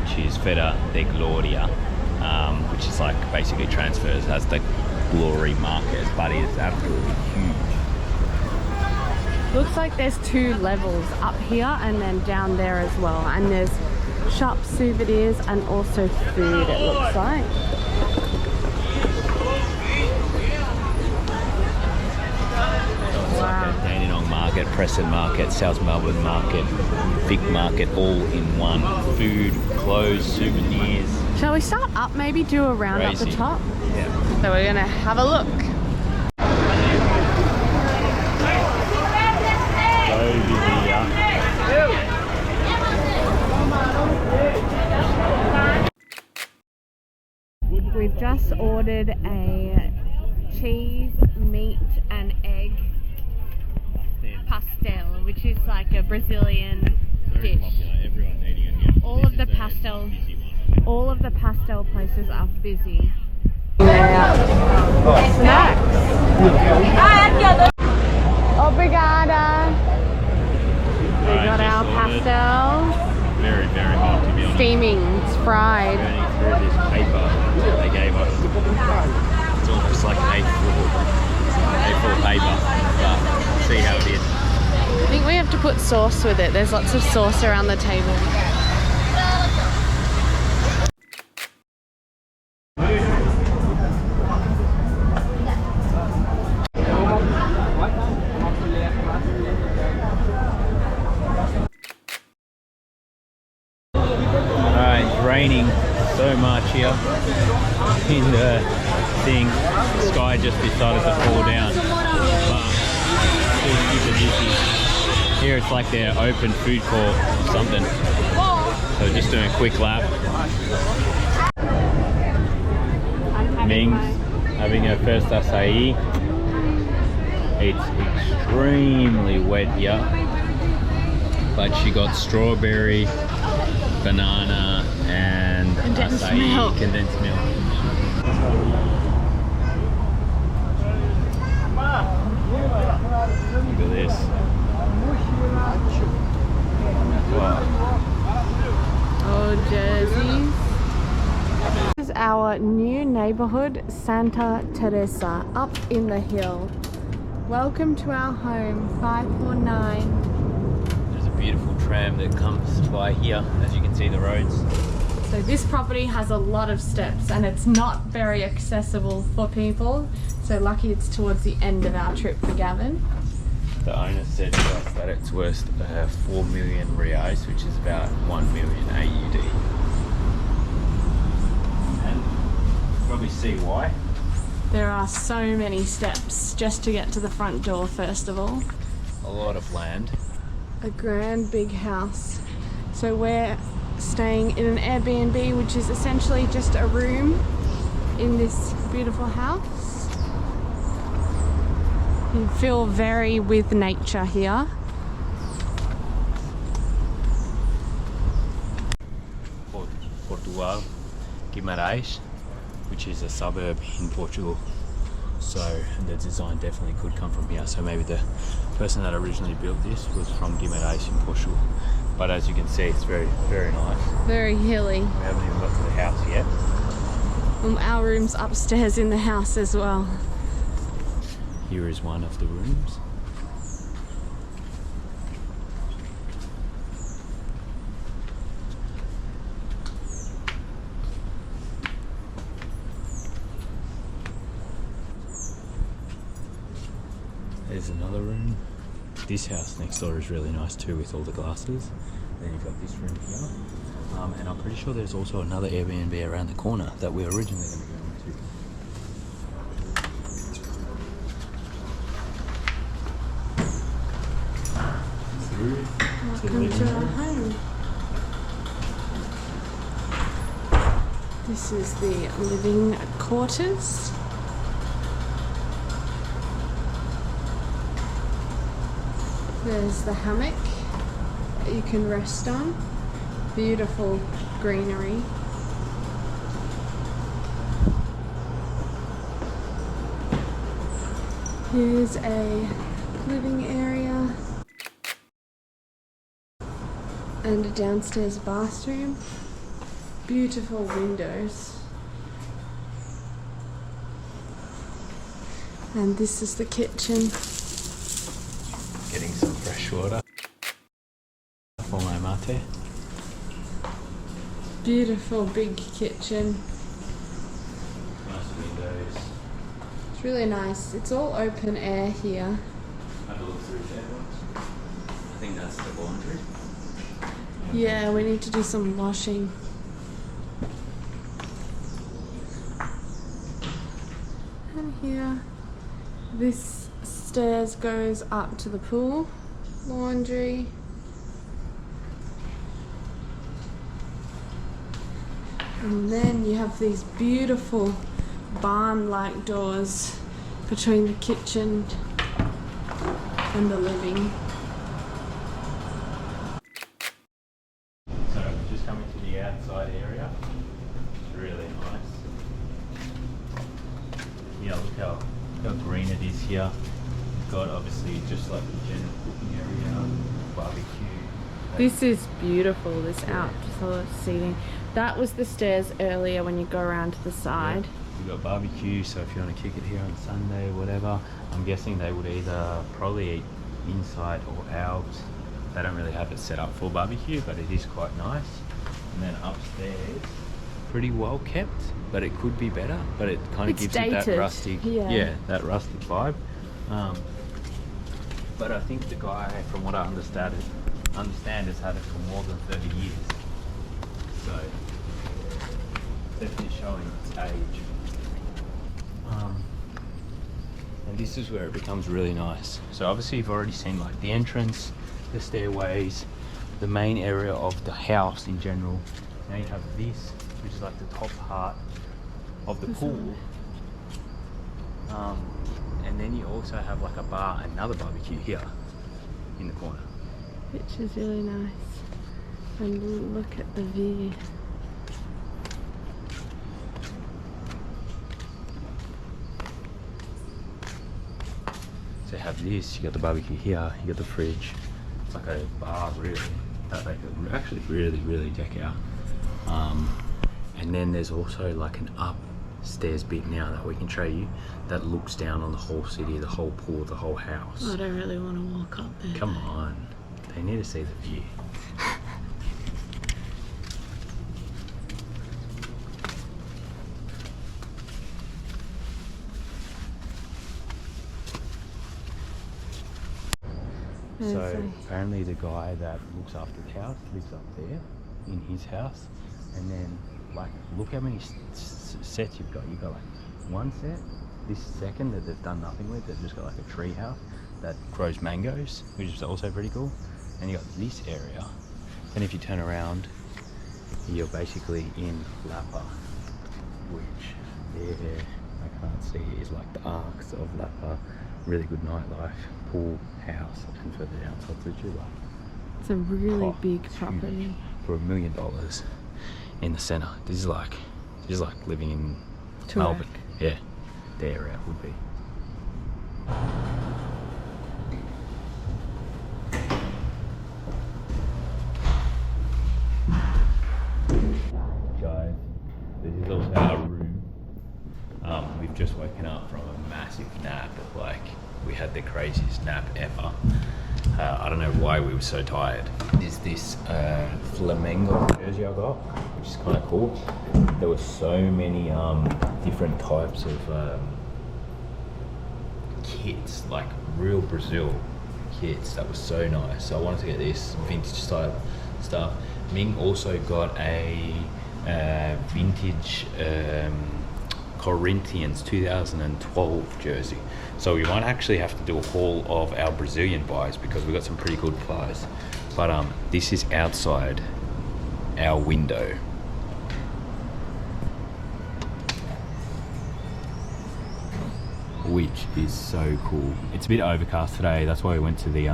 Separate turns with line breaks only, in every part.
which is Feira da Gloria, which is like basically transfers as the glory market, but it's absolutely huge.
Looks like there's 2 levels, up here and then down there as well. And there's shop souvenirs and also food, it looks like.
Wow. Like Dandenong Market, Preston Market, South Melbourne Market, Vic Market, all in one. Food, clothes, souvenirs.
Shall we start up, maybe do a round up the top?
Yeah.
So we're gonna have a look. We've just ordered a cheese, meat and egg pastel, which is like a Brazilian
Very
dish.
popular, everyone eating it here.
All of the pastel places are busy. Snacks. Obrigada. We got our pastels.
Very, very hot, to be honest.
Steaming, it's fried.
Burning through this paper they gave us. It's almost like an A4 paper, but see how it is.
I think we have to put sauce with it. There's lots of sauce around the table.
Raining so much here in the thing. The sky just decided to fall down, but still super busy. Here it's like their open food court or something, so just doing a quick lap. Ming's having her first acai. It's extremely wet here, but she got strawberry, banana and acai, condensed milk. Look at this. Wow.
Oh, jerseys. This is our new neighbourhood, Santa Teresa, up in the hill. Welcome to our home, 549.
There's a beautiful tram that comes by here, as you can see the roads.
So this property has a lot of steps and it's not very accessible for people. So lucky it's towards the end of our trip for Gavin.
The owner said to us that it's worth 4 million reais, which is about 1 million AUD. And you probably see why.
There are so many steps just to get to the front door first of all.
A lot of land.
A grand big house. So we're staying in an Airbnb, which is essentially just a room in this beautiful house. You feel very with nature here.
Portugal, Guimarães, which is a suburb in Portugal. So the design definitely could come from here. So maybe the person that originally built this was from Guimarães in Portugal. But as you can see, it's very, very nice.
Very hilly.
We haven't even got to the house yet.
Our room's upstairs in the house as well.
Here is one of the rooms. There's another room. This house next door is really nice too, with all the glasses. Then you've got this room here. And I'm pretty sure there's also another Airbnb around the corner that we were originally going to go into.
Welcome to our home. This is the living quarters. There's the hammock that you can rest on. Beautiful greenery. Here's a living area and a downstairs bathroom. beautiful windows. And this is the kitchen.
Getting some fresh water for my mate.
Beautiful big kitchen.
Nice windows.
It's really nice. It's all open air here.
Have a look through there once. I think that's the laundry.
Yeah, we need to do some washing. And here, this stairs goes up to the pool, laundry. And then you have these beautiful barn-like doors between the kitchen and the living.
So just coming to the outside area. It's really nice. Yeah, look how green it is here. You've got obviously just like the general cooking area, barbecue.
This is beautiful, this outdoor seating. That was the stairs earlier when you go around to the side.
Yeah. You've got barbecue, so if you want to kick it here on Sunday or whatever, I'm guessing they would either probably eat inside or out. They don't really have it set up for barbecue, but it is quite nice. And then upstairs, pretty well kept, but it could be better, but it kind of gives it that rustic, that rustic vibe. But I think the guy, from what I understand has had it for more than 30 years. So definitely showing its age. And this is where it becomes really nice. So obviously you've already seen like the entrance, the stairways, the main area of the house in general. Now you have this, which is like the top part of the pool. And then you also have like a bar, another barbecue here in the corner.
Which is really nice. And look at the view.
So you have this, you got the barbecue here, you got the fridge. It's like a bar really, that they could actually really deck out. And then there's also like an upstairs bit now that we can show you that looks down on the whole city, the whole pool, the whole house.
I don't really want to walk up there.
Come on, they need to see the view. So apparently the guy that looks after the house lives up there in his house, and then like look how many sets you've got. You've got like one set, this second that they've done nothing with, they've just got like a tree house that grows mangoes, which is also pretty cool. And you got this area, and if you turn around, you're basically in Lapa, which there I can't see is like the arcs of Lapa. Really good nightlife, pool, house, and further down, so it's literally like
it's a really big property
for $1 million in the centre. This is like living in Melbourne. Yeah, the area would be. Guys, this is also our room. We've just woken up from a massive nap. Like, we had the craziest nap ever. I don't know why we were so tired. There's this flamingo jersey I got, which is kind of cool. There were so many different types of kits, like real Brazil kits. That was so nice. So I wanted to get this vintage style stuff. Ming also got a vintage Corinthians 2012 jersey. So we might actually have to do a haul of our Brazilian buys because we got some pretty good buys. But this is outside our window. Which is so cool. It's a bit overcast today. That's why we went to the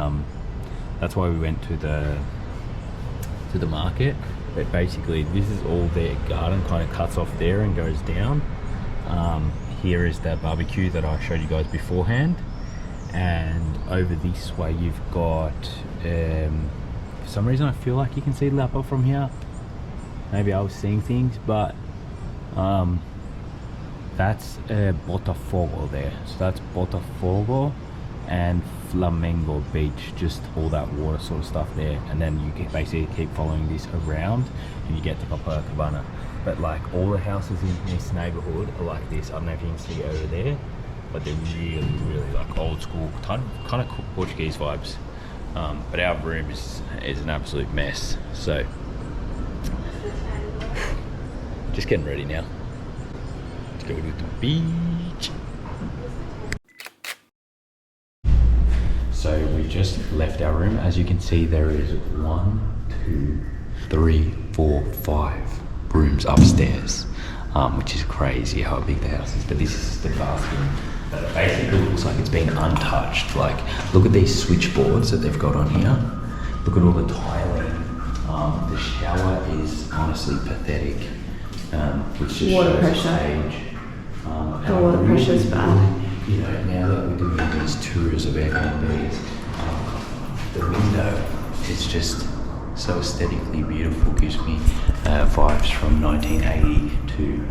to the market. But basically this is all their garden, kind of cuts off there and goes down. Here is that barbecue that I showed you guys beforehand, and over this way you've got for some reason I feel like you can see Lapa from here. maybe I was seeing things, but that's Botafogo there. So that's Botafogo and Flamengo Beach, just all that water sort of stuff there. And then you can basically keep following this around and you get to Copacabana. But like all the houses in this neighborhood are like this. I don't know if you can see over there, but they're really, really like old school, kind of Portuguese vibes. But our room is an absolute mess. So just getting ready now. Let's go to the beach. So we just left our room. As you can see, there is 1, 2, 3, 4, 5 rooms upstairs, which is crazy how big the house is. But this is the bathroom. But it basically looks like it's been untouched. Like, look at these switchboards that they've got on here. Look at all the tiling. The shower is honestly pathetic. Which just
water
shows
pressure.
age.
The water pressure is bad.
You know, now that we're doing these tours of Airbnbs, the window is just so aesthetically beautiful. Gives me vibes from 1980 to